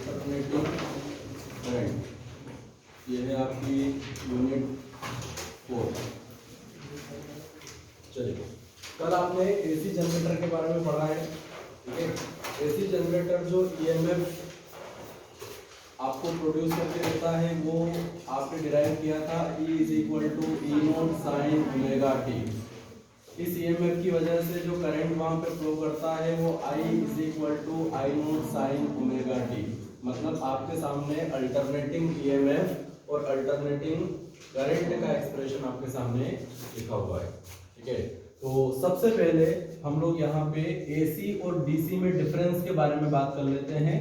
Alternating current, ये है आपकी यूनिट 4। चलिए, कल आपने एसी जनरेटर के बारे में पढ़ा है, ठीक है। एसी जनरेटर जो ईएमएफ आपको प्रोड्यूस करके देता है वो आपने डिराइव किया था E is equal to E naught sine omega t. इस ईएमएफ की वजह से जो करंट वहां पे फ्लो करता है वो I is equal to I naught sine omega t. मतलब आपके सामने अल्टरनेटिंग ईएमएफ और अल्टरनेटिंग करंट का एक्सप्रेशन आपके सामने लिखा हुआ है, ठीक है। तो सबसे पहले हम लोग यहाँ पे एसी और डीसी में डिफरेंस के बारे में बात कर लेते हैं।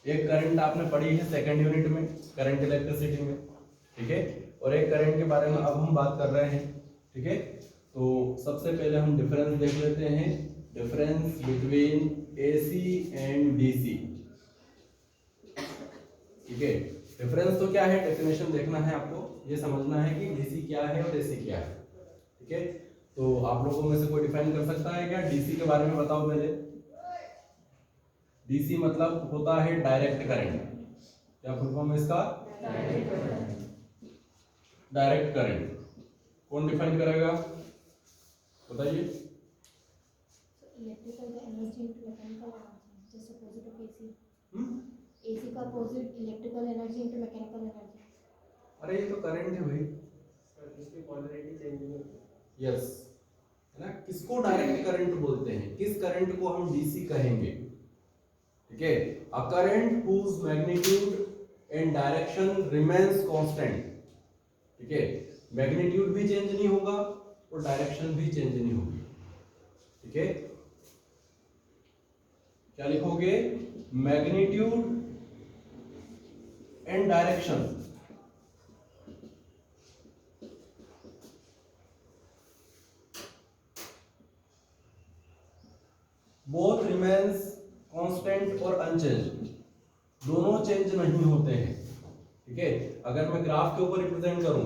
एक करंट आपने पढ़ी है सेकंड यूनिट में, करंट इलेक्ट्रिसिटी में, ठीक है। और एक करंट के बारे में अब हम बात कर रहे हैं, ठीक है। तो सबसे पहले हम डिफरेंस देख लेते हैं, difference between AC and DC, ठीक है। डिफरेंस तो क्या है, डेफिनेशन देखना है आपको, ये समझना है कि डीसी क्या है और एसी क्या है, ठीक है। तो आप लोगों में से कोई डिफाइन कर सकता है क्या? डीसी के बारे में बताओ पहले। डीसी मतलब होता है डायरेक्ट करंट। क्या फुल फॉर्म है इसका? Direct current. कौन डिफाइन करेगा, बताइए। Electrical energy into mechanical energy, just opposite of AC. AC का opposite electrical energy into mechanical energy. अरे ये तो करंट है भाई, इसकी पोलैरिटी चेंज नहीं होती। यस, है ना। किसको डायरेक्ट करंट बोलते हैं, किस करंट को हम डीसी कहेंगे, ठीक है। A current whose magnitude and direction remains constant, ठीक है। मैग्नीट्यूड भी चेंज नहीं होगा और डायरेक्शन भी चेंज नहीं होगी, ठीक है। क्या लिखोगे? Magnitude and direction both remains constant और अनचेंज, दोनों चेंज नहीं होते हैं, ठीक है। अगर मैं ग्राफ के ऊपर रिप्रेजेंट करूं,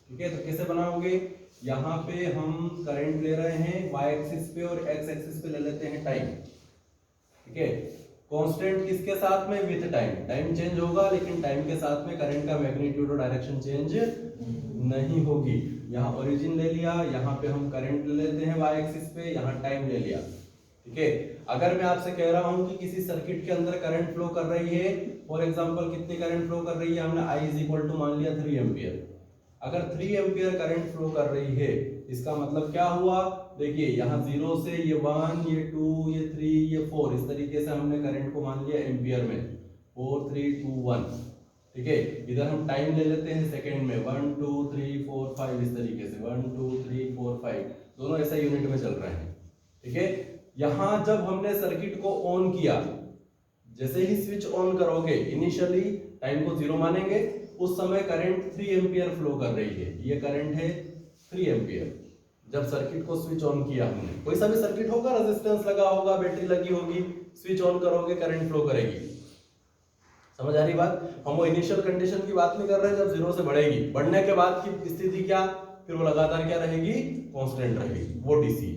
ठीक है, तो कैसे बनाओगे? यहाँ पे हम करंट ले रहे हैं y एक्सिस पे और x एक्सिस पे ले लेते हैं टाइम, ठीक है। कांस्टेंट किसके साथ में? With time. टाइम चेंज होगा लेकिन टाइम के साथ में करंट का मैग्नीट्यूड और डायरेक्शन चेंज नहीं होगी। यहाँ ओरिजिन ले लिया, यहाँ पे हम करंट ले लेते हैं y एक्सिस पे, यहाँ टाइम ले लिया, ठीक है। अगर मैं आपसे कह रहा हूं कि किसी सर्किट के अंदर करंट फ्लो कर रही है, फॉर एग्जांपल कितनी करंट फ्लो कर रही है, हमने I इज इक्वल टू मान लिया 3 एम्पियर। अगर 3 एम्पियर करंट फ्लो कर रही है, इसका मतलब क्या हुआ? देखिए यहाँ 0 से ये 1, ये 2, ये 3, ये 4, इस तरीके से हमने करंट को मान लिया एम्पियर में, 4 3 2 1, ठीक है। इधर हम टाइम ले लेते हैं सेकेंड में, 1 2 3 4 5, इस तरीके से 1 2 3 4 5, दोनों ऐसा यूनिट में चल रहे हैं, ठीक है। यहां जब हमने सर्किट को ऑन किया, जैसे ही स्विच ऑन करोगे, इनिशियली टाइम को 0 मानेंगे, उस समय करंट 3 एम्पियर फ्लो कर रही है। ये करंट है 3 एम्पियर। जब सर्किट को स्विच ऑन किया हमने, कोई सा भी सर्किट होगा, रेजिस्टेंस लगा होगा, बैटरी लगी होगी, स्विच ऑन करोगे करंट फ्लो करेगी। समझ आ रही बात? हम वो इनिशियल कंडीशन की बात नहीं कर रहे हैं जब 0 से बढ़ेगी, बढ़ने के बाद की स्थिति क्या, फिर वो लगातार क्या रहेगी? कांस्टेंट रहेगी, वो डीसी,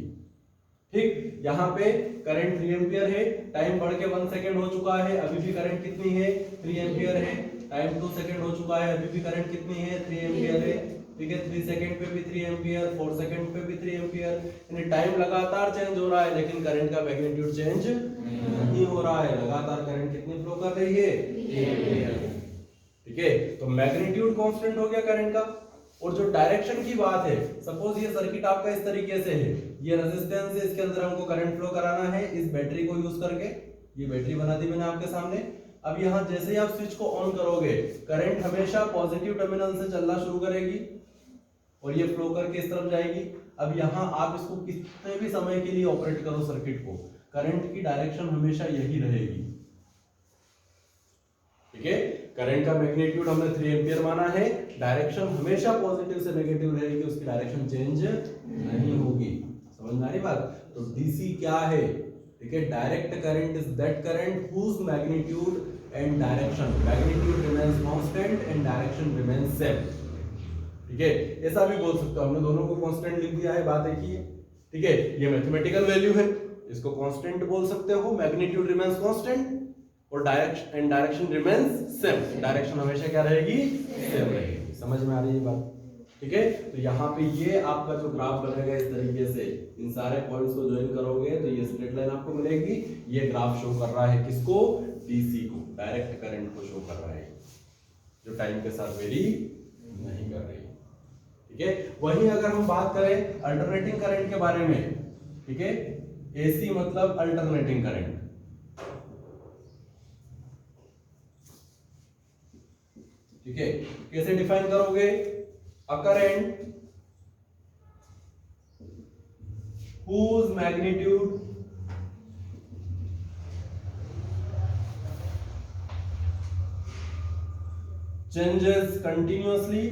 ठीक। यहाँ पे करंट 3 एम्पियर है, टाइम बढ़ के 1 सेकेंड हो चुका है, अभी भी करंट कितनी है? 3 एम्पियर है। टाइम 2 सेकेंड हो चुका है, अभी भी करंट कितनी है? 3 एम्पियर है, ठीक है। 3 सेकेंड पे भी 3 एम्पियर, 4 सेकेंड पे भी 3 एम्पियर, यानी टाइम लगातार चेंज हो रहा है लेकिन करंट का मैग्नीट्यूड चेंज नहीं हो रहा है। लगातार करंट कितनी फ्लो कर रही है? 3 एम्पियर, ठीक है। तो मैग्नीट्यूड कांस्टेंट हो गया करंट का। और जो डायरेक्शन की बात है, सपोज ये सर्किट आपका इस तरीके से है, ये रेजिस्टेंस है, इसके अंदर हमको करंट फ्लो कराना है इस बैटरी को यूज करके, ये बैटरी बना दी मैंने आपके सामने। अब यहाँ जैसे ही आप स्विच को ऑन करोगे, करंट हमेशा पॉजिटिव टर्मिनल से चलना शुरू करेगी और ये फ्लो करके इस तरफ जाएगी। अब यहाँ आप इसको कितने भी समय के लिए ऑपरेट करो सर्किट को, करंट की डायरेक्शन हमेशा यही रहेगी, ठीक है। करंट का मैग्नीट्यूड हमने 3 एम्पियर माना है, डायरेक्शन हमेशा पॉजिटिव से नेगेटिव रहेगी, उसकी डायरेक्शन चेंज नहीं होगी। समझ में आ रही बात? तो डीसी क्या है, ठीक है। Direct current is that current whose magnitude and direction, magnitude remains constant and direction remains same, ठीक है। ऐसा भी बोल सकते हो, हमने दोनों को कांस्टेंट लिख दिया है, बात एक ही है, ठीक है। ये मैथमेटिकल वैल्यू है, इसको कांस्टेंट बोल सकते हो, मैग्नीट्यूड रिमेंस कांस्टेंट और डायरेक्शन रिमेंस सेम। डायरेक्शन हमेशा क्या रहेगी? सेम रहेगी। समझ में आ रही है बात? ठीक है, तो यहाँ पे ये आपका जो ग्राफ बनेगा इस तरीके से, इन सारे पॉइंट्स को ज्वाइन करोगे तो ये स्ट्रेट लाइन आपको मिलेगी। ये ग्राफ शो कर रहा है किसको? डीसी को, डायरेक्ट करंट को शो कर रहा है, जो टाइम के साथ वेरी नहीं कर रही। ठीक है, वहीं अगर हम बात करें अल्टरनेटिंग करंट के बारे में, ठीक है, एसी मतलब अल्टरनेटिंग करंट। ठीक है, कैसे डिफाइन करोगे? A current whose magnitude changes continuously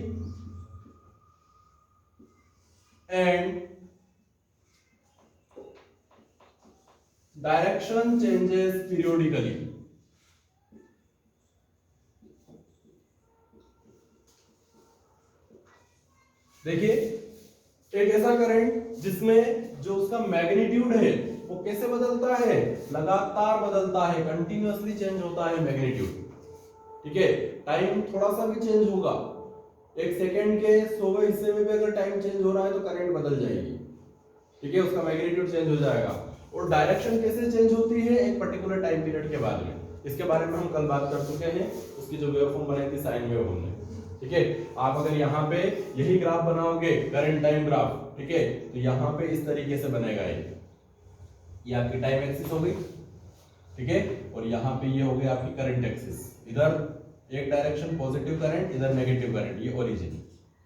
and direction changes periodically। देखिए, एक ऐसा करंट जिसमें जो उसका मैग्नीट्यूड है वो कैसे बदलता है? लगातार बदलता है, कंटिन्यूअसली चेंज होता है मैग्नीट्यूड। ठीक है, टाइम थोड़ा सा भी चेंज होगा, एक सेकंड के 100वें हिस्से में भी अगर टाइम चेंज हो रहा है तो करंट बदल जाएगी। ठीक है, उसका मैग्नीट्यूड चेंज हो जाएगा। और डायरेक्शन कैसे चेंज होती है? एक पर्टिकुलर टाइम पीरियड के बाद में। इसके बारे में हम कल बात कर चुके हैं, उसकी जो वेवफॉर्म बनाई थी साइन वेव हमने। ठीक है, आप अगर यहाँ पे यही ग्राफ बनाओगे, करंट टाइम ग्राफ, ठीक है, तो यहाँ पे इस तरीके से बनेगा। ये आपकी टाइम एक्सिस हो गई, ठीक है, और यहाँ पे ये हो गई आपकी करंट एक्सिस। इधर एक डायरेक्शन पॉजिटिव करंट, इधर नेगेटिव करंट, ये ओरिजिन।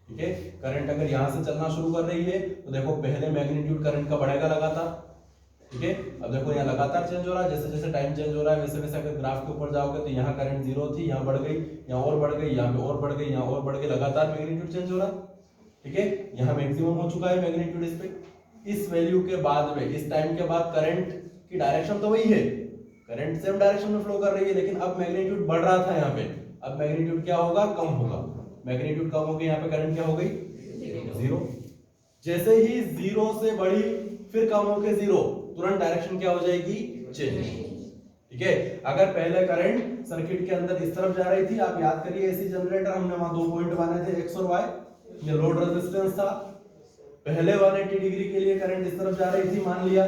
ठीक है, करंट अगर यहाँ से चलना शुरू कर रही है तो देखो पहले मैग्नीट्यूड करंट का बढ़ेगा लगातार। ठीक है, अब देखो यहाँ लगातार चेंज हो रहा है, जैसे जैसे टाइम चेंज हो रहा है वैसे वैसे अगर ग्राफ के ऊपर जाओगे तो यहाँ करंट 0 थी, यहाँ बढ़ गई, यहाँ और बढ़ गई, यहाँ पे और बढ़ गई, यहाँ और बढ़ गई, लगातार मैग्नीट्यूड चेंज हो रहा है। ठीक है, यहाँ मैक्सिमम हो चुका है मैग्नीट्यूड इस पे। इस वैल्यू के बाद में, इस टाइम के बाद करंट की डायरेक्शन तो वही है, करंट सेम डायरेक्शन में फ्लो कर रही है, लेकिन अब मैग्नीट्यूड बढ़ रहा था यहाँ पे, अब मैग्नीट्यूड क्या होगा? कम होगा। मैग्नीट्यूड कम हो गई, यहाँ पे करंट क्या हो गई? 0। जैसे ही 0 से बढ़ी फिर कम होके 0, तुरंत डायरेक्शन क्या हो जाएगी? चेंज। ठीक है, अगर पहले करंट सर्किट के अंदर इस तरफ जा रही थी, आप याद करिए एसी जनरेटर हमने वहां 2 पॉइंट माने थे, एक्स और वाई, ये लोड रेजिस्टेंस था। पहले 180 डिग्री के लिए करंट इस तरफ जा रही थी, मान लिया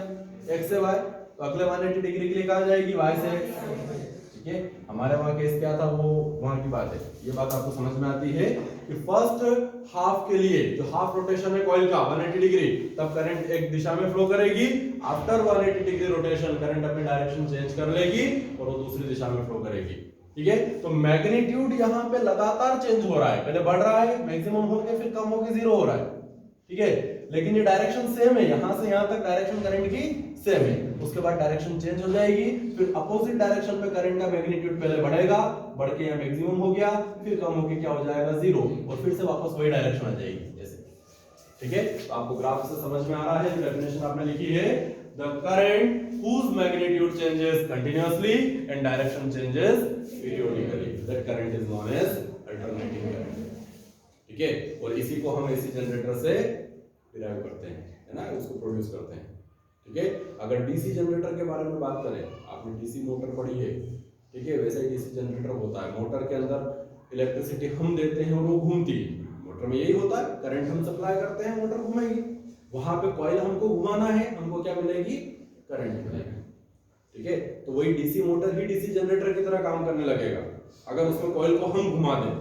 एक्स से वाई, तो अगले 180 डिग्री के लिए कहां जाएगी? वाई से एक्स। ठीक है, हमारे वहां केस क्या था वो वहां की बात है। ये बात आपको समझ में आती है कि फर्स्ट हाफ के लिए जो हाफ रोटेशन है कॉइल का 180 डिग्री, तब करंट एक दिशा में फ्लो करेगी। आफ्टर 180 डिग्री रोटेशन करंट अपनी डायरेक्शन चेंज कर लेगी और वो दूसरी दिशा में फ्लो करेगी। ठीक है, तो मैग्नीट्यूड यहाँ पे लगातार चेंज हो रहा है, पहले बढ़ रहा है, मैक्सिमम होके फिर कम होके 0 हो रहा है। ठीक है, लेकिन ये डायरेक्शन सेम है, यहां से यहां तक डायरेक्शन करंट की सेम है। उसके बाद डायरेक्शन चेंज हो जाएगी, फिर अपोजिट डायरेक्शन पे करंट का मैग्नीट्यूड पहले बढ़ेगा, बढ़ के यहाँ मैक्सिमम हो गया, फिर कम होके क्या हो जाएगा? 0, और फिर से वापस वही डायरेक्शन आ जाएगी ऐसे। ठीक है, तो आपको ग्राफ से समझ में आ रहा है, डेफिनेशन आपने लिखी है, the current whose magnitude changes continuously and direction changes periodically, that current is known as alternating current। ठीक है, और इसी को हम एसी जनरेटर से डिराइव करते हैं, है ना, उसको प्रोड्यूस करते हैं। ठीक है, अगर डीसी जनरेटर के बारे में बात करें, आपने डीसी मोटर पढ़ी है, ठीक है, वैसे ही डीसी जनरेटर होता है। मोटर के अंदर इलेक्ट्रिसिटी हम देते हैं और वो घूमती है। मोटर में यही होता है, करंट हम सप्लाई करते हैं, मोटर घूमेगी, वहां पे कॉइल हमको घुमाना है, हमको क्या मिलेगी? करंट मिलेगी। ठीक है, तो वही डीसी मोटर ही डीसी जनरेटर की तरह काम करने लगेगा। अगर उसमें कॉइल को हम घुमा दें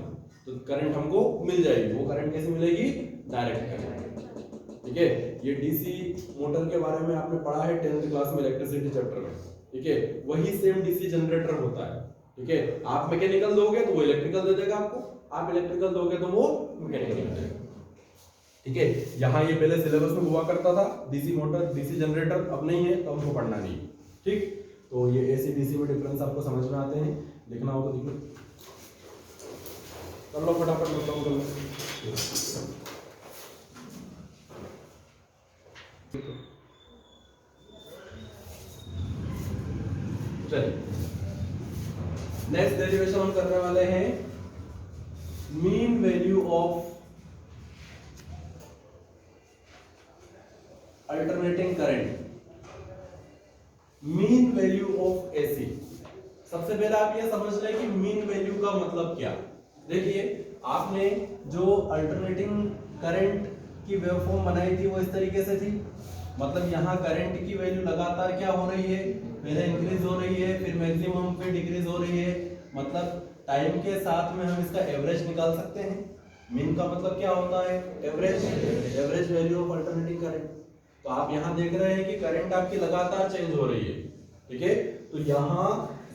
तो करंट हमको मिल जाएगी। वो करंट कैसे मिलेगी? Direct current. ठीक है, ये डीसी मोटर के बारे में आपने पढ़ा है 10th क्लास में इलेक्ट्रिसिटी चैप्टर में। ठीक है, वही सेम डीसी जनरेटर होता है। ठीक है, आप मैकेनिकल दोगे तो वो इलेक्ट्रिकल दे देगा आपको, आप इलेक्ट्रिकल दोगे तो वो मैकेनिकल दे देगा। ठीक है, यहाँ ये पहले सिलेबस में हुआ करता था, डीसी मोटर डीसी जनरेटर, अब नहीं है तो हमको पढ़ना नहीं। ठीक, तो ये एसी डीसी में डिफरेंस आपको समझ में आते हैं, लिखना हो तो लिख लो, कर लो फटाफट, मतलब कर लो। चलिए, नेक्स्ट डेरिवेशन हम करने वाले हैं mean value of alternating current. Mean value of AC. सबसे पहले आप ये समझ लें कि मीन वैल्यू का मतलब क्या। देखिए आपने जो अल्टरनेटिंग करंट की वेवफॉर्म बनाई थी वो इस तरीके से थी, मतलब यहाँ करंट की वैल्यू लगातार क्या हो रही है, पहले इंक्रीज हो रही है, फिर मैक्सिमम पे डिक्रीज हो रही है, मतलब टाइम के साथ में हम इसका एवरेज निकाल सकते हैं। मीन का मतलब क्या होता है, average, average value of alternating current. तो आप यहाँ देख रहे हैं कि करंट आपकी लगातार चेंज हो रही है, ठीक है। तो यहाँ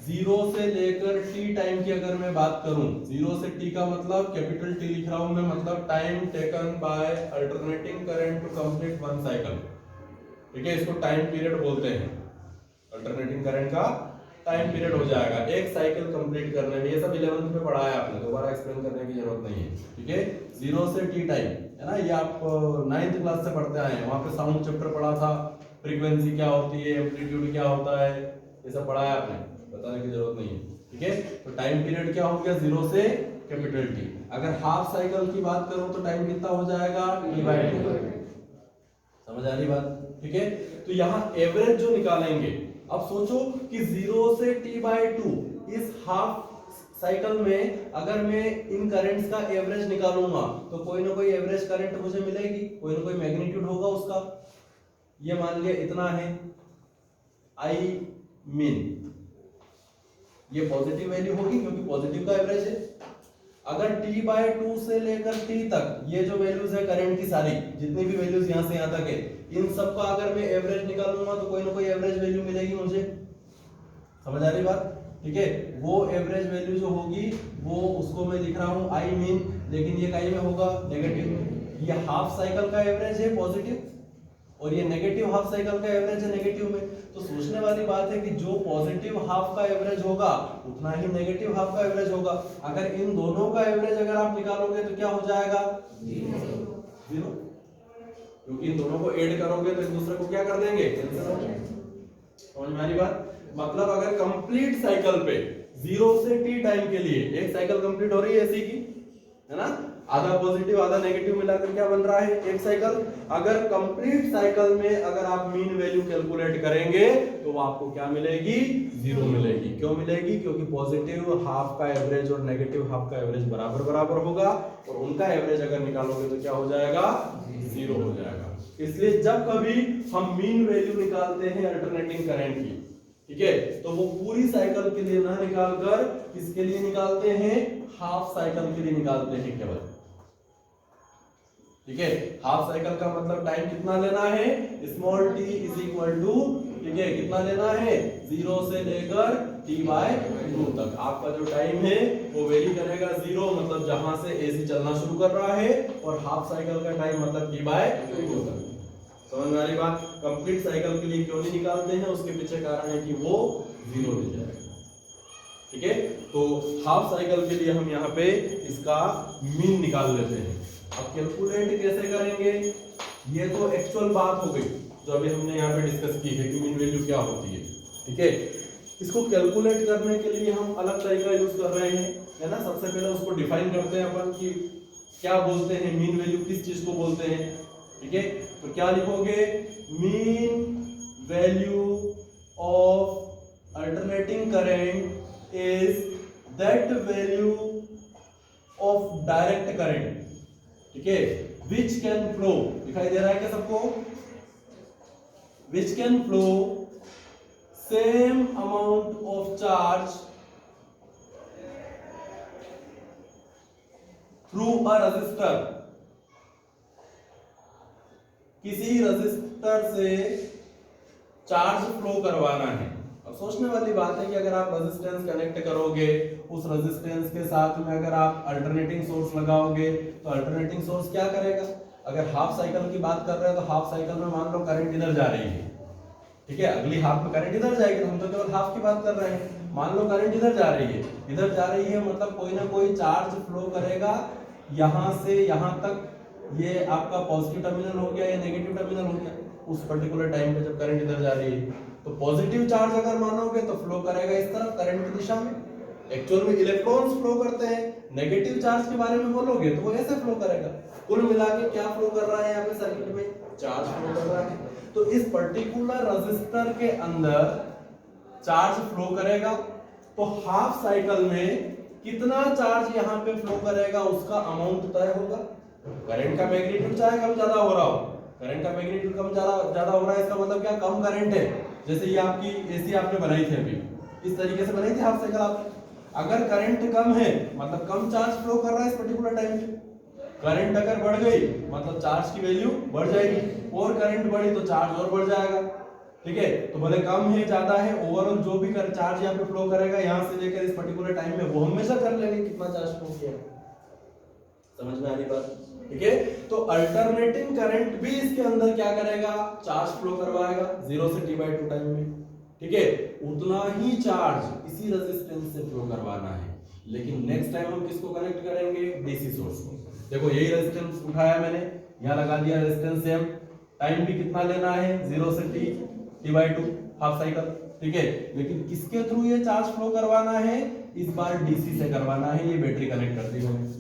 0 से लेकर t टाइम की अगर मैं बात करूं, 0 से t का मतलब कैपिटल T लिख रहा हूं मैं, मतलब time taken by alternating current to complete one cycle, ठीक है। इसको टाइम पीरियड बोलते हैं, अल्टरनेटिंग करंट का टाइम पीरियड हो जाएगा एक साइकिल कंप्लीट करने में। ये सब 11th में पढ़ा है आपने, दोबारा एक्सप्लेन करने की जरूरत नहीं है, ठीक है। 0 से t टाइम है ना, ये आप 9th क्लास से पढ़ते आए हैं, वहां पे साउंड चैप्टर पढ़ा था, फ्रीक्वेंसी क्या होती है, एम्पलीट्यूड क्या होता है, ये सब पढ़ा है आपने, बताने की जरूरत नहीं है, ठीक है। तो टाइम पीरियड क्या हो गया, 0 से कैपिटल T। अगर हाफ साइकिल की बात करूं तो टाइम कितना हो जाएगा, t/2। समझ आ रही बात, ठीक है। तो यहाँ एवरेज जो निकालेंगे, अब सोचो कि 0 से t/2 इस हाफ साइकिल में अगर मैं इन करंट्स का एवरेज निकालूंगा तो कोई ना कोई एवरेज करंट मुझे मिलेगी, कोई ना कोई मैग्नीट्यूड होगा उसका। ये मान लिया इतना है I मीन, ये पॉजिटिव वैल्यू होगी क्योंकि पॉजिटिव का एवरेज है। अगर t/2 से लेकर t तक ये जो वैल्यूज है करंट की सारी, जितनी भी वैल्यूज यहां से यहां तक है, इन सब का अगर मैं एवरेज निकालूंगा तो कोई ना कोई एवरेज वैल्यू मिलेगी मुझे। समझ आ रही बात, ठीक है। वो एवरेज वैल्यू जो होगी वो उसको मैं लिख रहा हूं I मीन, लेकिन ये काई में होगा, नेगेटिव। ये हाफ साइकिल का एवरेज है पॉजिटिव, और ये नेगेटिव हाफ साइकिल का एवरेज है नेगेटिव में। तो सोचने वाली बात है कि जो पॉजिटिव हाफ का एवरेज होगा उतना ही नेगेटिव हाफ का एवरेज होगा। अगर इन दोनों का एवरेज अगर आप निकालोगे तो क्या हो जाएगा, 0, क्योंकि इन दोनों को ऐड करोगे तो एक दूसरे को क्या कर देंगे, कैंसिल हो जाएगा। समझ में आ रही बात, मतलब अगर कंप्लीट साइकिल पे 0 से t टाइम के लिए एक साइकिल कंप्लीट हो रही है एसी की, है ना, आधा पॉजिटिव आधा नेगेटिव मिलाकर क्या बन रहा है, एक साइकिल। अगर कंप्लीट साइकिल में अगर आप मीन वैल्यू कैलकुलेट करेंगे तो वो आपको क्या मिलेगी, 0 मिलेगी। क्यों मिलेगी, क्योंकि पॉजिटिव हाफ का एवरेज और नेगेटिव हाफ का एवरेज बराबर बराबर होगा, और उनका एवरेज अगर निकालोगे तो क्या हो जाएगा, 0 हो जाएगा। इसलिए जब कभी हम मीन वैल्यू निकालते हैं अल्टरनेटिंग करंट की, ठीक है, तो वो पूरी साइकिल के लिए ना निकालकर किसके लिए निकालते हैं, हाफ साइकिल के लिए निकालते हैं केवल, ठीक है। हाफ साइकिल का मतलब टाइम कितना लेना है, small t is equal to, ठीक है, कितना लेना है, 0 से लेकर t/2 तक। आपका जो टाइम है वो वेरी करेगा 0, मतलब जहां से एसी चलना शुरू कर रहा है, और हाफ साइकिल का टाइम मतलब t/2 तक। समझ में आ रही बात। कंप्लीट साइकिल के लिए क्यों नहीं निकालते हैं, उसके पीछे कारण है कि वो 0 मिल जाएगा, ठीक है। तो हाफ साइकिल के लिए हम यहाँ पे इसका मीन निकाल लेते हैं। अब कैलकुलेट कैसे करेंगे, ये तो एक्चुअल बात हो गई जो अभी हमने यहाँ पे डिस्कस की है कि मीन वैल्यू क्या होती है, ठीक है। इसको कैलकुलेट करने के लिए हम अलग तरीका यूज कर रहे हैं, है ना। सबसे पहले उसको डिफाइन करते हैं अपन कि क्या बोलते हैं, मीन वैल्यू किस चीज को बोलते हैं, ठीक है। तो क्या लिखोगे, mean value of alternating current is that value of direct current, ठीक है, विच कैन फ्लो, दिखाई दे रहा है क्या सबको, which can flow same amount of charge through a resistor, किसी रजिस्टर से चार्ज फ्लो करवाना है। अब सोचने वाली बात है कि अगर आप रेजिस्टेंस कनेक्ट करोगे, उस रेजिस्टेंस के साथ में अगर आप अल्टरनेटिंग सोर्स लगाओगे तो अल्टरनेटिंग सोर्स क्या करेगा। अगर हाफ साइकिल की बात कर रहे हैं तो हाफ साइकिल में मान लो करंट इधर जा रही है, ठीक है, अगली हाफ में करंट इधर जाएगी, तो हम तो केवल हाफ की बात कर रहे हैं। मान लो करंट इधर जा रही है, इधर जा रही है मतलब कोई ना कोई चार्ज फ्लो करेगा यहां से यहां तक। ये आपका पॉजिटिव टर्मिनल हो गया या नेगेटिव टर्मिनल हो गया उस पर्टिकुलर टाइम पे जब करंट इधर जा रही है। तो पॉजिटिव चार्ज अगर मानोगे तो फ्लो करेगा इस तरफ करंट की दिशा में, एक्चुअल में इलेक्ट्रॉन्स फ्लो करते हैं। नेगेटिव चार्ज के बारे में बोलोगे तो वो ऐसे फ्लो करेगा। कुल मिला के क्या फ्लो कर रहा है यहाँ पे सर्किट में, चार्ज फ्लो कर रहा है। तो इस पर्टिकुलर रेजिस्टर के अंदर चार्ज फ्लो करेगा, तो हाफ साइकिल में कितना चार्ज यहाँ पे फ्लो करेगा उसका अमाउंट तय होगा। करंट का मैग्नीट्यूड चाहे कम ज्यादा हो रहा हो, करंट का मैग्नीट्यूड कम ज्यादा हो रहा है, इसका मतलब क्या, कम करंट है। जैसे ये आपकी एसी आपने बनाई थी अभी, इस तरीके से बनाई थी हाफ साइकिल आपकी। अगर करंट कम है मतलब कम चार्ज फ्लो कर रहा है इस पर्टिकुलर टाइम पे। करंट अगर बढ़ गई मतलब चार्ज की वैल्यू बढ़ जाएगी, और करंट बढ़ी तो चार्ज और बढ़ जाएगा। ठीक है, तो भले कम है ज्यादा है, ओवरऑल जो भी कर चार्ज यहाँ पे फ्लो करेगा यहाँ से लेकर इस पर्टिकुलर टाइम में वो हमेशा कर लेंगे कितना चार्ज फ्लो किया। समझ में आ रही बात? ठीक है, तो अल्टरनेटिंग करंट भी इसके अंदर क्या करेगा, चार्ज फ्लो करवाएगा 0 से t/2 टाइम में। ठीक है, उतना ही चार्ज इसी रेजिस्टेंस से फ्लो करवाना है, लेकिन नेक्स्ट टाइम हम किसको कनेक्ट करेंगे, डीसी सोर्स को। देखो यही रेजिस्टेंस उठाया मैंने, यहाँ लगा दिया रेजिस्टेंस सेम, टाइम भी कितना लेना है 0 से t/2 हाफ साइकिल। ठीक है, लेकिन किसके थ्रू ये चार्ज फ्लो करवाना है, इस बार डीसी से करवाना है, ये बैटरी कनेक्ट करती होगी।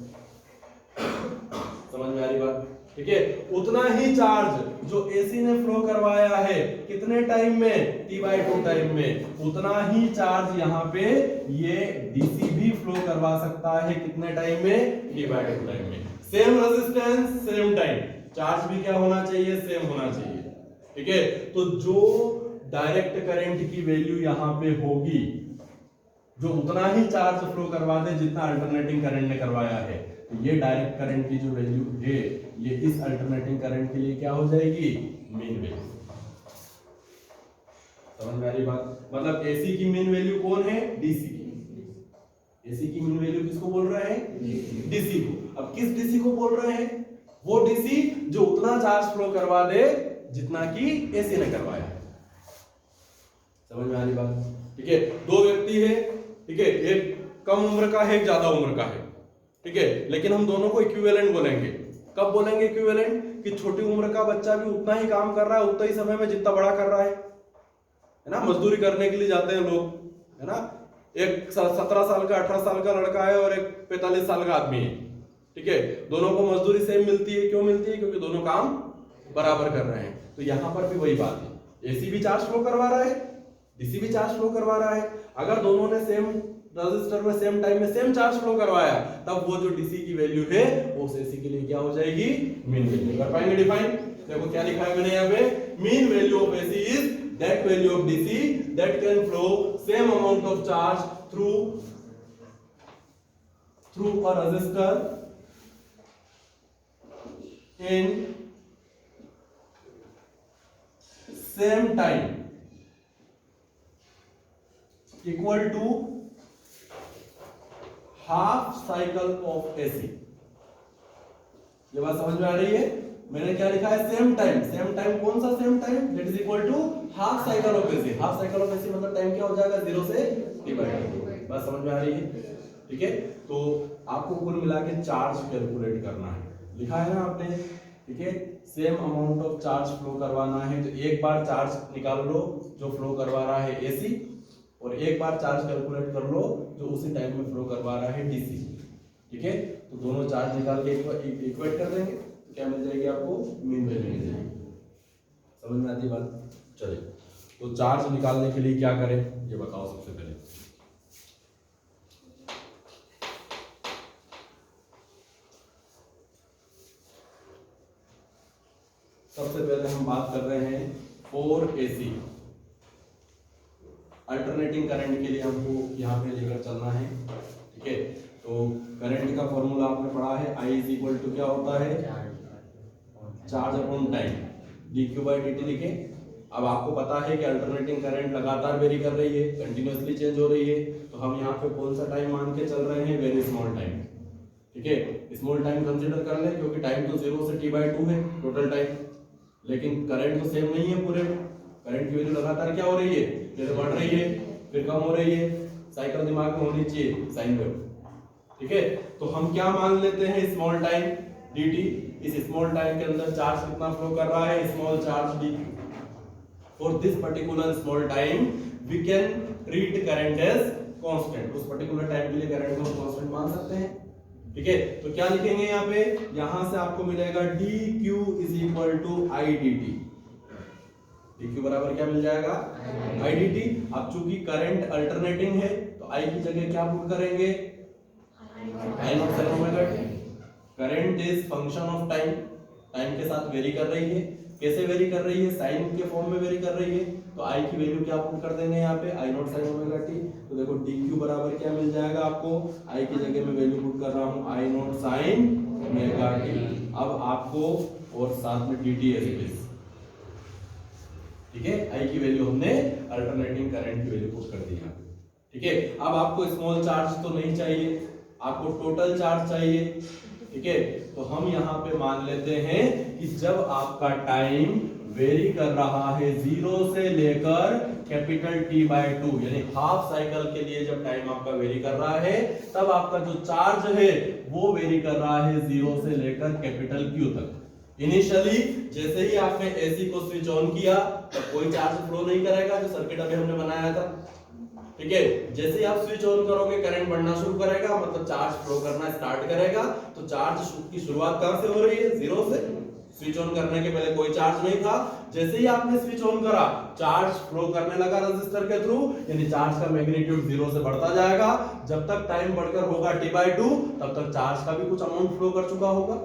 समझ में आ रही बात? ठीक है, उतना ही चार्ज जो एसी ने फ्लो करवाया है कितने टाइम में, t/2 टाइम में, उतना ही चार्ज यहाँ पे ये डीसी भी फ्लो करवा सकता है कितने टाइम में, t/2 टाइम में। Same resistance same time, charge भी क्या होना चाहिए, सेम होना चाहिए। ठीक है, तो जो डायरेक्ट करंट की वैल्यू यहाँ पे होगी, जो उतना ही चार्ज फ्लो करवा दे जितना अल्टरनेटिंग करंट ने करवाया है, तो ये डायरेक्ट करंट की जो वैल्यू है ये इस अल्टरनेटिंग करंट के लिए क्या हो जाएगी, मीन वैल्यू। समझ में आ रही बात? मतलब एसी की मीन वैल्यू कौन है, डीसी की। एसी की मीन वैल्यू किसको बोल रहे हैं, डीसी को। अब किस डीसी को बोल रहे हैं, वो डीसी जो उतना चार्ज फ्लो करवा दे जितना कि एसी ने करवाया है। समझ में आ रही बात? ठीक है, दो व्यक्ति है, ठीक है, एक कम उम्र का है, एक ज्यादा उम्र का है। ठीक है, लेकिन हम दोनों को इक्विवेलेंट बोलेंगे। कब बोलेंगे इक्विवेलेंट, कि छोटी उम्र का बच्चा भी उतना ही काम कर रहा है उतना ही समय में जितना बड़ा कर रहा है ना। मजदूरी करने के लिए जाते हैं लोग, है ना। एक 17 साल का 18 साल का लड़का है और एक 45 साल का आदमी है। ठीक है, दोनों को मजदूरी सेम मिलती है। क्यों मिलती है, क्योंकि दोनों काम बराबर कर रहे हैं। तो यहां पर भी वही बात है, एसी भी चार्ज फ्लो करवा रहा है, डीसी भी चार्ज फ्लो करवा रहा है। अगर दोनों ने सेम रजिस्टर में सेम टाइम में सेम चार्ज फ्लो करवाया, तब वो जो डीसी की वैल्यू है वो एसी के लिए क्या हो जाएगी, मीन वैल्यू। कर पाएंगे डिफाइन? देखो क्या लिखा है मैंने यहाँ पे, mean value of AC is that value of DC that can flow same amount of charge through a resistor in same time equal to half cycle of AC। ये बात समझ में आ रही है? मैंने क्या लिखा है, सेम टाइम। सेम टाइम कौन सा same time, that is equal to half cycle of AC. Half cycle of AC मतलब टाइम क्या हो जाएगा, 0 से t/2। बात समझ में आ रही है? ठीक है, तो आपको कुल मिला के चार्ज कैलकुलेट करना है, लिखा है ना आपने। ठीक है, same amount of charge flow करवाना है, तो एक बार चार्ज निकाल लो जो फ्लो करवा रहा है एसी, और एक बार चार्ज कैलकुलेट कर लो जो उसी टाइम में फ्लो करवा रहा है डीसी। ठीक है, तो दोनों चार्ज निकाल के इक्वेट कर देंगे, तो क्या मिल जाएगी आपको, मीन वैल्यू मिल जाएगी। समझ में आती है बात? चलिए, तो चार्ज निकालने के लिए क्या करें ये बताओ सबसे पहले। सबसे पहले हम बात कर रहे हैं फॉर एसी। अल्टरनेटिंग करंट के लिए हमको यहाँ पे लेकर चलना है। ठीक है, तो करंट का फॉर्मूला आपने पढ़ा है, I इज इक्वल टू क्या होता है, चार्ज अपॉन टाइम, dq/dt लिखे। अब आपको पता है कि अल्टरनेटिंग करंट लगातार वेरी कर रही है, कंटिन्यूअसली चेंज हो रही है, तो हम यहाँ पे कौन सा टाइम मान के चल रहे हैं, वेरी स्मॉल टाइम। ठीक है, स्मॉल टाइम कंसीडर कर लें, क्योंकि टाइम तो 0 से t/2 है टोटल टाइम, लेकिन करंट तो सेम नहीं है पूरे में। करंट की वैल्यू लगातार क्या हो रही है, पहले बढ़ रही है फिर कम हो रही है। साइकिल दिमाग में होनी चाहिए, साइन वेव। ठीक है, तो हम क्या मान लेते हैं, स्मॉल टाइम dt। इस स्मॉल टाइम के अंदर चार्ज कितना फ्लो कर रहा है, small charge dq। For this particular small time we can treat current as constant. उस पर्टिकुलर टाइम के लिए करंट को कांस्टेंट मान सकते हैं। ठीक है, तो क्या लिखेंगे यहाँ पे, यहां से आपको मिलेगा dq is equal to I dt। dq बराबर क्या मिल जाएगा i dt। अब चूंकि करंट अल्टरनेटिंग है तो i की जगह क्या पुट करेंगे i naught sin omega t। Current is function of time, time के साथ वेरी कर रही है। कैसे वेरी कर रही है? साइन के फॉर्म में वेरी कर रही है। तो i की वैल्यू क्या पुट कर देंगे यहाँ पे i naught sin omega t। तो देखो dq बराबर क्या मिल जाएगा आपको, i की जगह में वैल्यू पुट कर रहा हूँ i naught sin omega t। अब आपको और साथ में dt है स्पेस, ठीक है। i की वैल्यू हमने अल्टरनेटिंग करंट की वैल्यू पुट कर दी यहाँ पे, ठीक है। अब आपको स्मॉल चार्ज तो नहीं चाहिए, आपको टोटल चार्ज चाहिए, ठीक है। तो हम यहाँ पे मान लेते हैं कि जब आपका टाइम वेरी कर रहा है 0 से लेकर कैपिटल T/2 यानी हाफ साइकिल के लिए जब टाइम आपका वेरी कर रहा है, तब आपका जो चार्ज है वो वेरी कर रहा है 0 से लेकर कैपिटल Q तक। इनिशियली जैसे ही आपने एसी को स्विच ऑन किया तब कोई चार्ज फ्लो नहीं करेगा, जो सर्किट अभी हमने बनाया था, ठीक है। जैसे ही आप स्विच ऑन करोगे करंट बढ़ना शुरू करेगा, मतलब चार्ज फ्लो करना स्टार्ट करेगा। तो चार्ज की शुरुआत कहां से हो रही है? 0 से। स्विच ऑन करने के पहले कोई चार्ज नहीं था, जैसे ही आपने स्विच ऑन करा चार्ज फ्लो करने लगा रजिस्टर के थ्रू, यानी चार्ज का मैग्नीट्यूड 0 से बढ़ता जाएगा। जब तक टाइम बढ़कर होगा T/2 तब तक चार्ज का भी कुछ अमाउंट फ्लो कर चुका होगा।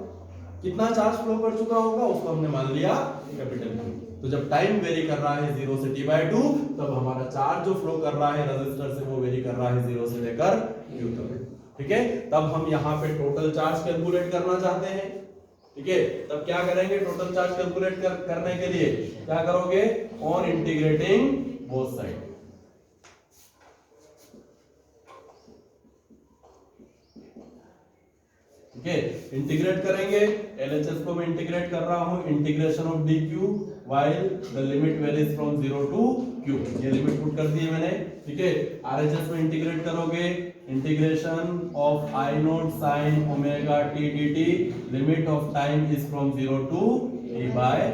कितना चार्ज फ्लो कर चुका होगा उसको हमने मान लिया कैपिटल Q। तो जब टाइम वेरी कर रहा है 0 से T/2 तब हमारा चार्ज जो फ्लो कर रहा है रजिस्टर से वो वेरी कर रहा है 0 से लेकर Q तक, ठीक है। तब हम यहाँ पे टोटल चार्ज कैलकुलेट करना चाहते हैं, ठीक है। तब क्या करेंगे? टोटल चार्ज कैलकुलेट करने के लिए क्या करोगे? ऑन इंटीग्रेटिंग बोथ साइड, ठीक है। इंटीग्रेट करेंगे, LHS को मैं इंटीग्रेट कर रहा हूं, integration of dq while the limit varies from 0 to q, ये लिमिट पुट कर दी है मैंने, ठीक है। RHS में इंटीग्रेट करोगे, integration of i naught sin omega t dt, limit of time is from 0 to T/2,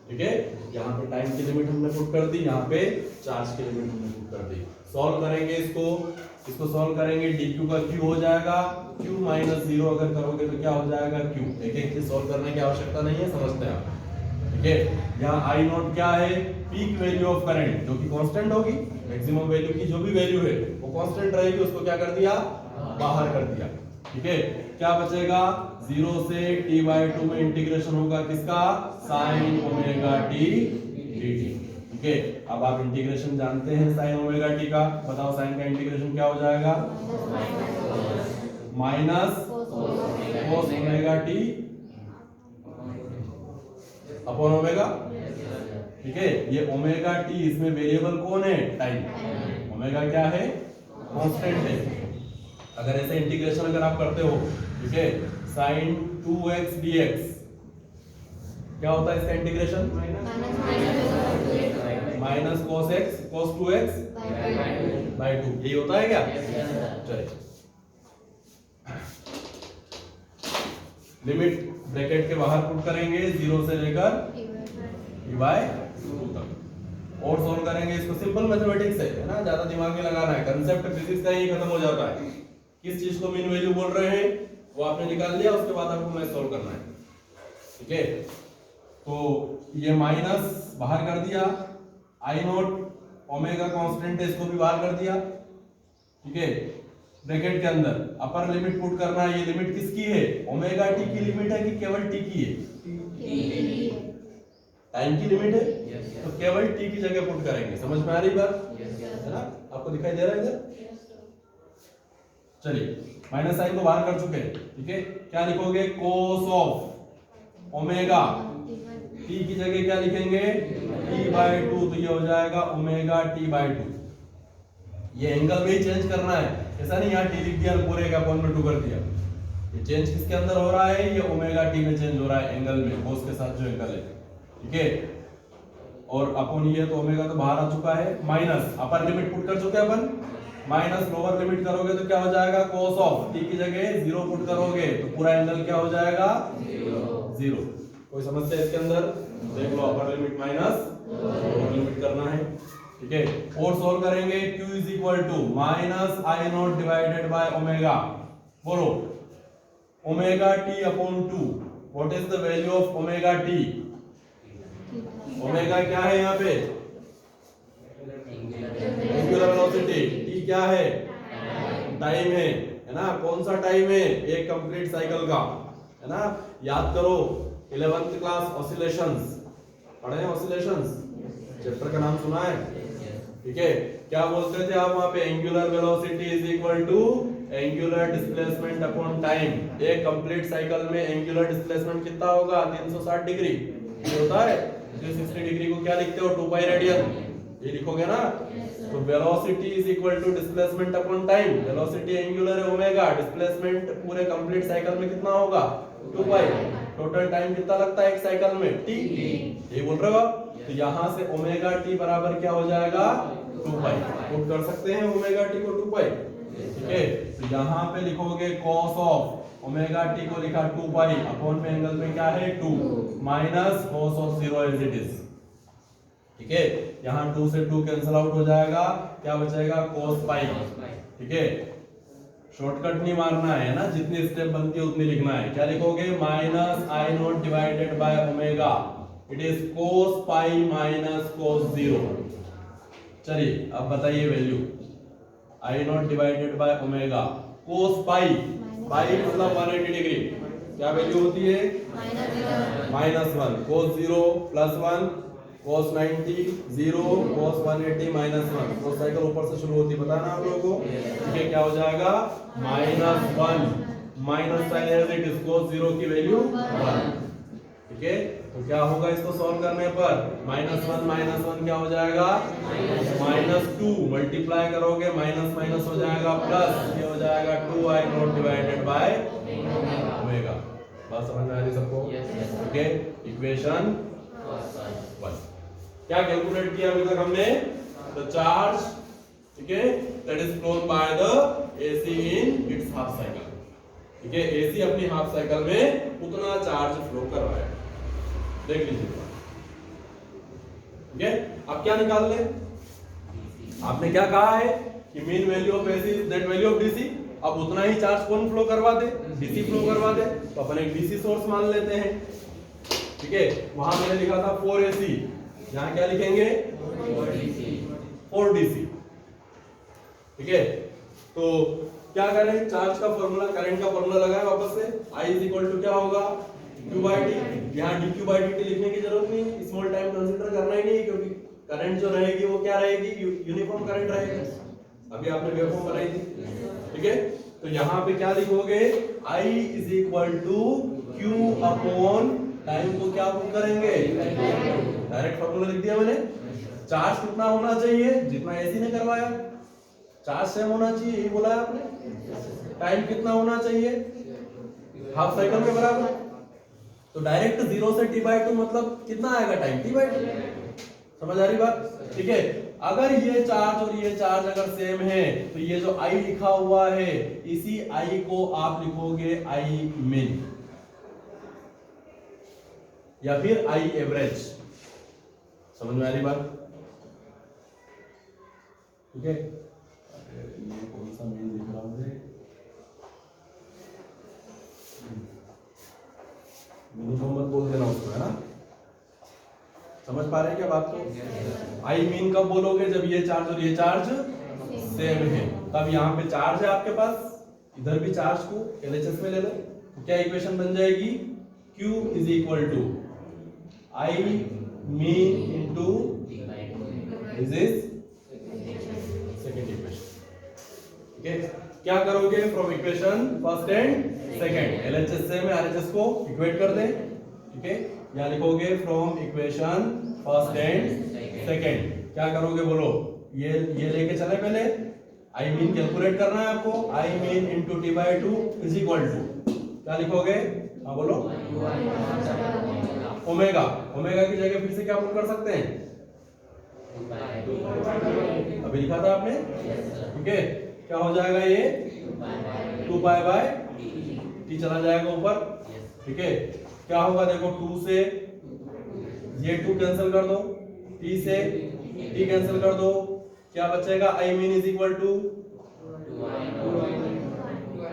ठीक है। यहाँ पे टाइम की लिमिट हमने पुट कर दी, यहाँ पे चार्ज की लिमिट हमने पुट कर दी। सॉल्व करेंगे इसको सॉल्व करेंगे, dq का q हो जाएगा q माइनस 0, अगर करोगे तो क्या हो जाएगा q। एक एक चीज सॉल्व करने की आवश्यकता नहीं है, समझते हैं आप, ठीक है। यहाँ i नॉट क्या है? पीक वैल्यू ऑफ करंट, जो कि कांस्टेंट होगी। मैक्सिमम वैल्यू की जो भी वैल्यू है वो कांस्टेंट रहेगी, उसको क्या कर दिया? बाहर कर दिया, ठीक है। क्या बचेगा? 0 से T/2 में इंटीग्रेशन होगा किसका? sin ओमेगा t dt, ठीक है। अब आप इंटीग्रेशन जानते हैं sin ओमेगा t का, बताओ sin का इंटीग्रेशन क्या हो जाएगा? Minus cos omega t upon omega, ठीक है। ये ओमेगा t इसमें वेरिएबल कौन है? टाइम। ओमेगा क्या है? कांस्टेंट है। अगर ऐसे इंटीग्रेशन अगर आप करते हो, ठीक है, sin 2x dx क्या होता है इसका integration? Minus cos x cos 2x by 2, यही होता है क्या? चलिए, लिमिट ब्रैकेट के बाहर पुट करेंगे 0 से लेकर T/2 तक, और सॉल्व करेंगे इसको। सिंपल मैथमेटिक्स है ना, ज्यादा दिमाग में लगाना है, कंसेप्ट फिजिक्स का ही खत्म हो जाता है। किस चीज को मीन वैल्यू बोल रहे हैं वो आपने निकाल लिया, उसके बाद आपको मैथ सॉल्व करना है, ठीक है। तो ये माइनस बाहर कर दिया, i नॉट ओमेगा कांस्टेंट है इसको भी बाहर कर दिया, ठीक है। ब्रैकेट के अंदर अपर लिमिट पुट करना है। ये लिमिट किसकी है? ओमेगा टी की लिमिट है कि केवल टी की है? टाइम की लिमिट है, तो केवल टी की जगह पुट करेंगे। समझ में आ रही बात है ना? आपको दिखाई दे रहा है इधर? चलिए, माइनस साइन को बाहर कर चुके हैं, ठीक है। क्या लिखोगे? कोस ऑफ ओमेगा टी की जगह क्या लिखेंगे? T/2, तो ये हो जाएगा ओमेगा T/2। ये एंगल में ही चेंज करना है, ऐसा नहीं यहाँ टी लिख दिया पूरे का अपॉन में 2 कर दिया। ये चेंज किसके अंदर हो रहा है? ये ओमेगा टी में चेंज हो रहा है, एंगल में, कोस के साथ जो एंगल है, ठीक है। और अपॉन ये तो ओमेगा तो बाहर आ चुका है, माइनस अपर लिमिट पुट कर चुके हैं अपन, माइनस लोअर लिमिट करोगे तो क्या हो जाएगा? कोस ऑफ टी की जगह 0 पुट करोगे तो पूरा एंगल क्या हो जाएगा? 0। कोई समस्या इसके अंदर? देख लो, upper limit minus lower limit करना है, ठीक है। और सॉल्व करेंगे, q is equal to minus i not divided by omega, बोलो omega t upon 2, what is the value of omega t? Omega क्या है यहाँ पे? Angular velocity. टी क्या है? टाइम है ना? कौन सा टाइम है? एक कंप्लीट साइकिल का, है ना? याद करो 11th क्लास ऑसिलेशंस पढ़े हैं। ऑसिलेशंस चैप्टर का नाम सुना है? ठीक है, क्या बोलते थे आप वहां पे? Angular velocity is equal to angular displacement upon time. एक कंप्लीट साइकिल में एंगुलर डिस्प्लेसमेंट कितना होगा? 360 डिग्री। ये होता है 360 डिग्री को क्या लिखते हो? 2 पाई रेडियन, ये लिखोगे ना? तो velocity is equal to displacement upon time. Velocity angular है ओमेगा, डिस्प्लेसमेंट पूरे कंप्लीट साइकिल में कितना होगा? 2 पाई। टोटल टाइम कितना लगता है एक साइकिल में? टी। ये बोल रहे हो आप? तो यहां से ओमेगा टी बराबर क्या हो जाएगा? 2 पाई। पुट कर सकते हैं ओमेगा टी को 2 पाई। ठीक है, तो यहां पे लिखोगे cos ऑफ ओमेगा टी को लिखा 2 पाई, अपॉन में एंगल में क्या है? 2 minus cos of 0 as it is. ठीक है, यहां 2 से 2 कैंसिल आउट हो जाएगा, क्या बचेगा? cos पाई। ठीक है, शॉर्टकट नहीं मारना है ना, जितनी स्टेप बनती है उतनी लिखना है। क्या लिखोगे? Minus I not divided by omega, it is cos pi minus cos 0। चलिए अब बताइए value. I not divided by omega, cos पाई, पाई मतलब 180 डिग्री, क्या वैल्यू होती है? -1। cos 0 +1, cos 90 0, cos 180 -1। cos cycle ऊपर से शुरू होती है, पता ना आप लोगों को? ठीक है, क्या हो जाएगा? -1 minus sine as it is, cos 0 की वैल्यू 1। ठीक है, तो क्या होगा इसको सॉल्व करने पर? -1 क्या हो जाएगा? -2। मल्टीप्लाई करोगे माइनस माइनस हो जाएगा प्लस, ये हो जाएगा 2i not divided by omega. बात समझ में आ रही सबको? ठीक है, इक्वेशन 1 क्या कैलकुलेट किया अभी तक हमने? द चार्ज, ठीक है, that is phloem by the AC in its half cycle. ठीक है, एसी अपनी हाफ साइकिल में उतना चार्ज फ्लो कर रहा है, देख लीजिए। ठीक है, अब क्या निकाल ले? आपने क्या कहा है कि mean value of AC is that value of DC. अब उतना ही चार्ज कौन फ्लो करवा दे? डीसी फ्लो करवा दे। तो अपन एक डीसी सोर्स मान लेते हैं। ठीक है, वहां मैंने लिखा था 4AC, यहां क्या लिखेंगे? 4DC। ठीक है, तो क्या करें? चार्ज का फॉर्मूला, करंट का फॉर्मूला लगाएं वापस से। I इज इक्वल टू क्या होगा? q/d। यहाँ dq/dt लिखने की जरूरत नहीं है, स्मॉल टाइम कंसीडर करना ही नहीं है, क्योंकि करंट जो रहेगी वो क्या रहेगी? यूनिफॉर्म करंट रहेगी। अभी आपने वेवफॉर्म बनाई थी। ठीक है, तो यहाँ पे क्या लिखोगे? I is equal to q upon time को क्या पुट करेंगे? डायरेक्ट फॉर्मूला लिख दिया मैंने। चार्ज कितना होना चाहिए? जितना एसी ने करवाया, चार्ज सेम होना चाहिए, यही बोला है आपने। टाइम कितना होना चाहिए? हाफ साइकिल के बराबर। तो डायरेक्ट 0 से t/2 मतलब कितना आएगा टाइम? t/2। समझ आ रही बात? ठीक है, अगर ये चार्ज और ये चार्ज अगर सेम है तो ये जो I लिखा हुआ है, इसी I को आप लिखोगे I min या फिर I एवरेज। समझ में आ रही बात? ठीक है, ये कौन सा मेन दिख रहा है? मिनिमम मत बोल देना उसको, है ना? समझ पा रहे हैं क्या बात को? आई मीन कब बोलोगे? जब ये चार्ज और ये चार्ज सेम है। तब यहाँ पे चार्ज है आपके पास, इधर भी चार्ज को LHS में ले लो, तो क्या इक्वेशन बन जाएगी? Q is equal to I mean into this is second equation. ठीक है, क्या करोगे? From equation first and second, LHS से में RHS को इक्वेट कर दें। ठीक है, यहाँ लिखोगे from equation first and second, क्या करोगे बोलो? ये लेके चले पहले, आई मीन कैलकुलेट करना है आपको। I mean into t/2 is equal to क्या लिखोगे? हाँ बोलो। ओमेगा, ओमेगा की जगह फिर से क्या पुट कर सकते हैं? अभी लिखा था आपने। ठीक है, क्या हो जाएगा? ये 2 पाई बाय टी चला जाएगा ऊपर। ठीक है, क्या होगा? देखो 2 से ये 2 कैंसिल कर दो, t से t कैंसिल कर दो, क्या बचेगा? I mean is equal to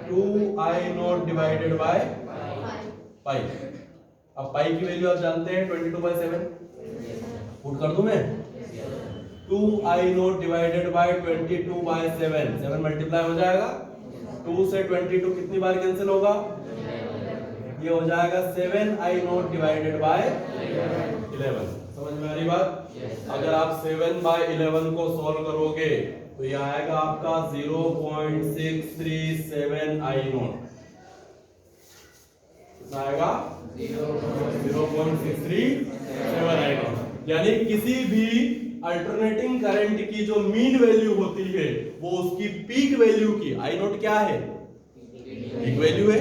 2i not divided by pi. अब पाई की वैल्यू आप जानते हैं 22/7। पुट कर दूं मैं 2i0 divided by 22 bye 7 7 multiply हो जाएगा 2 से 22 कितनी बार कैंसिल होगा ये हो जाएगा 7i0 डिवाइडेड बाय 11 समझ में आ रही बात अगर आप 7 बाय 11 को सॉल्व करोगे तो ये आएगा आपका 0.637i0 कितना आएगा 0.637i0 यानी किसी भी अल्टरनेटिंग करंट की जो मीन वैल्यू होती है वो उसकी पीक वैल्यू की आई नोट क्या है पीक वैल्यू है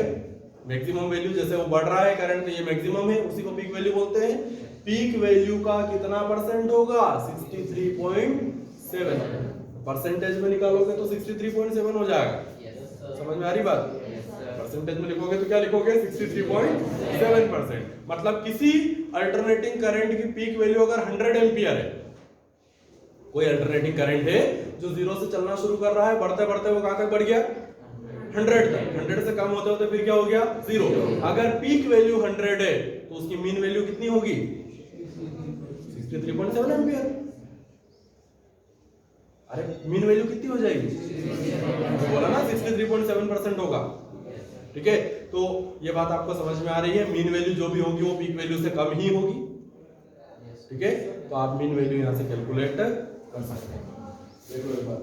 मैक्सिमम वैल्यू जैसे वो बढ़ रहा है करंट तो ये मैक्सिमम है उसी को पीक वैल्यू बोलते हैं पीक वैल्यू का कितना परसेंट होगा 63.7 परसेंटेज में निकालोगे तो 63.7 हो जाएगा समझ में आ रही बात परसेंटेज में लिखोगे तो क्या लिखोगे 63.7% मतलब किसी अल्टरनेटिंग करंट की पीक वैल्यू अगर 100 एम्पियर है कोई अल्टरनेटिंग करंट है जो जीरो से चलना शुरू कर रहा है बढ़ते बढ़ते वो कहां तक बढ़ गया 100 तक 100 से कम होते होते फिर क्या हो गया 0 अगर पीक वैल्यू 100 है तो उसकी मीन वैल्यू कितनी होगी 63.7 एम्पियर अरे मीन वैल्यू कितनी हो जाएगी तो बोला ना 63.7% होगा ठीक है तो ये बात आपको समझ में आ रही है मीन वैल्यू जो भी होगी वो पीक वैल्यू से कम ही होगी ठीक है तो आप मीन वैल्यू यहां से कैलकुलेट कर सकते हैं देखो एक बार